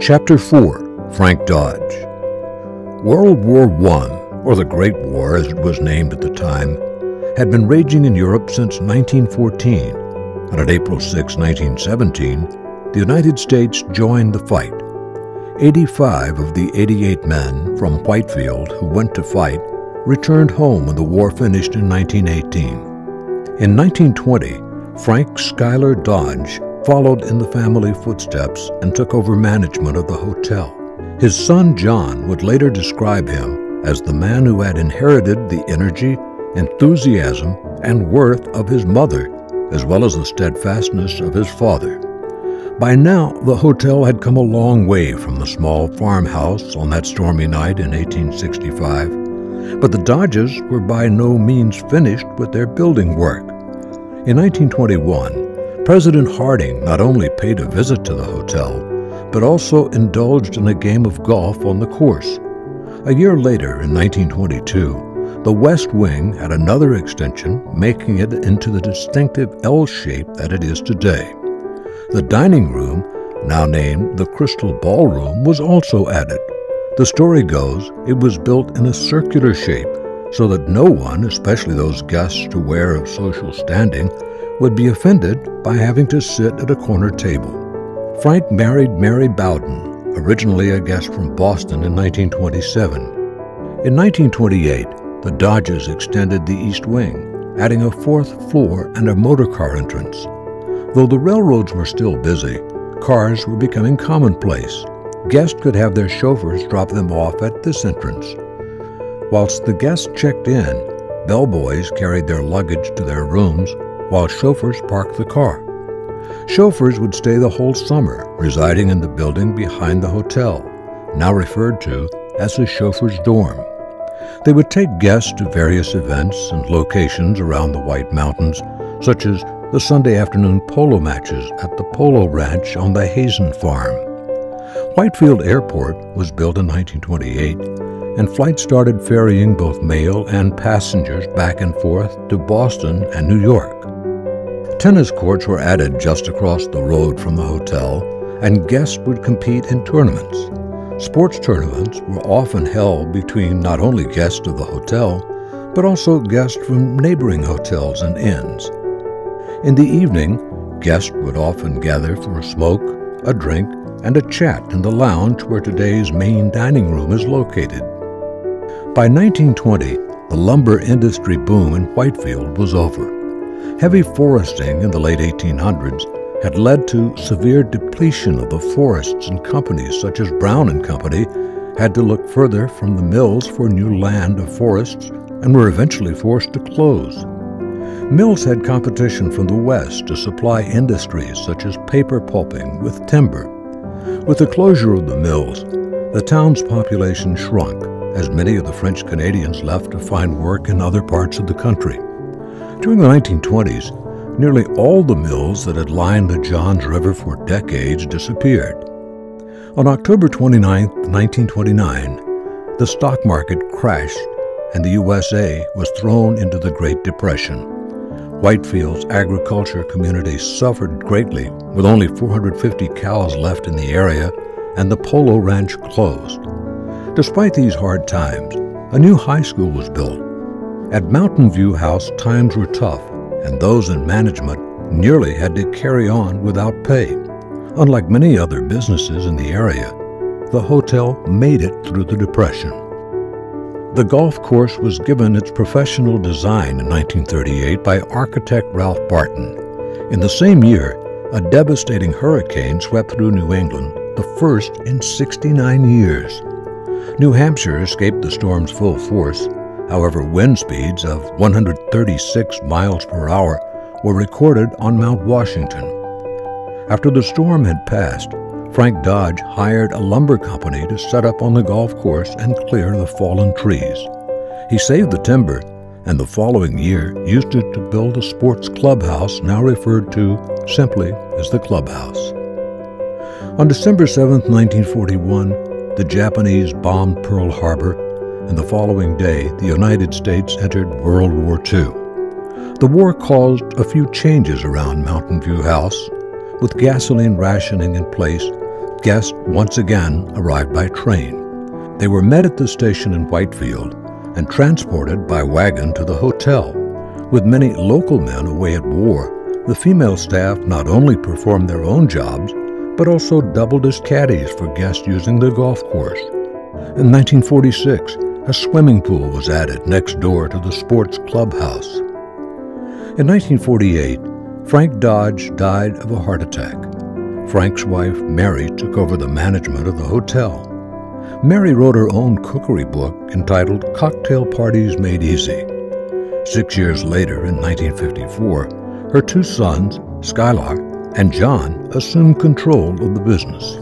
Chapter 4. Frank Dodge. World War I, or the Great War as it was named at the time, had been raging in Europe since 1914, and on April 6, 1917, the United States joined the fight. 85 of the 88 men from Whitefield who went to fight returned home when the war finished in 1918. In 1920, Frank Schuyler Dodge followed in the family footsteps and took over management of the hotel. His son John would later describe him as the man who had inherited the energy, enthusiasm, and worth of his mother, as well as the steadfastness of his father. By now, the hotel had come a long way from the small farmhouse on that stormy night in 1865, but the Dodges were by no means finished with their building work. In 1921, President Harding not only paid a visit to the hotel, but also indulged in a game of golf on the course. A year later, in 1922, the West Wing had another extension, making it into the distinctive L shape that it is today. The dining room, now named the Crystal Ballroom, was also added. The story goes it was built in a circular shape so that no one, especially those guests aware of social standing, would be offended by having to sit at a corner table. Frank married Mary Bowden, originally a guest from Boston, in 1927. In 1928, the Dodges extended the East Wing, adding a fourth floor and a motorcar entrance. Though the railroads were still busy, cars were becoming commonplace. Guests could have their chauffeurs drop them off at this entrance. Whilst the guests checked in, bellboys carried their luggage to their rooms, while chauffeurs parked the car. Chauffeurs would stay the whole summer, residing in the building behind the hotel, now referred to as the chauffeur's dorm. They would take guests to various events and locations around the White Mountains, such as the Sunday afternoon polo matches at the Polo Ranch on the Hazen Farm. Whitefield Airport was built in 1928, and flights started ferrying both mail and passengers back and forth to Boston and New York. Tennis courts were added just across the road from the hotel, and guests would compete in tournaments. Sports tournaments were often held between not only guests of the hotel, but also guests from neighboring hotels and inns. In the evening, guests would often gather for a smoke, a drink, and a chat in the lounge where today's main dining room is located. By 1920, the lumber industry boom in Whitefield was over. Heavy foresting in the late 1800s had led to severe depletion of the forests, and companies such as Brown & Company had to look further from the mills for new land of forests and were eventually forced to close. Mills had competition from the West to supply industries such as paper pulping with timber. With the closure of the mills, the town's population shrunk, as many of the French Canadians left to find work in other parts of the country. During the 1920s, nearly all the mills that had lined the Johns River for decades disappeared. On October 29, 1929, the stock market crashed and the USA was thrown into the Great Depression. Whitefield's agriculture community suffered greatly, with only 450 cows left in the area, and the Polo Ranch closed. Despite these hard times, a new high school was built. At Mountain View House, times were tough, and those in management nearly had to carry on without pay. Unlike many other businesses in the area, the hotel made it through the Depression. The golf course was given its professional design in 1938 by architect Ralph Barton. In the same year, a devastating hurricane swept through New England, the first in 69 years. New Hampshire escaped the storm's full force. However, wind speeds of 136 miles per hour were recorded on Mount Washington. After the storm had passed, Frank Dodge hired a lumber company to set up on the golf course and clear the fallen trees. He saved the timber, and the following year used it to build a sports clubhouse now referred to simply as the clubhouse. On December 7, 1941, the Japanese bombed Pearl Harbor, and the following day, the United States entered World War II. The war caused a few changes around Mountain View House. With gasoline rationing in place, guests once again arrived by train. They were met at the station in Whitefield and transported by wagon to the hotel. With many local men away at war, the female staff not only performed their own jobs, but also doubled as caddies for guests using the golf course. In 1946, a swimming pool was added next door to the sports clubhouse. In 1948, Frank Dodge died of a heart attack. Frank's wife, Mary, took over the management of the hotel. Mary wrote her own cookery book entitled Cocktail Parties Made Easy. 6 years later, in 1954, her two sons, Skylark and John, assumed control of the business.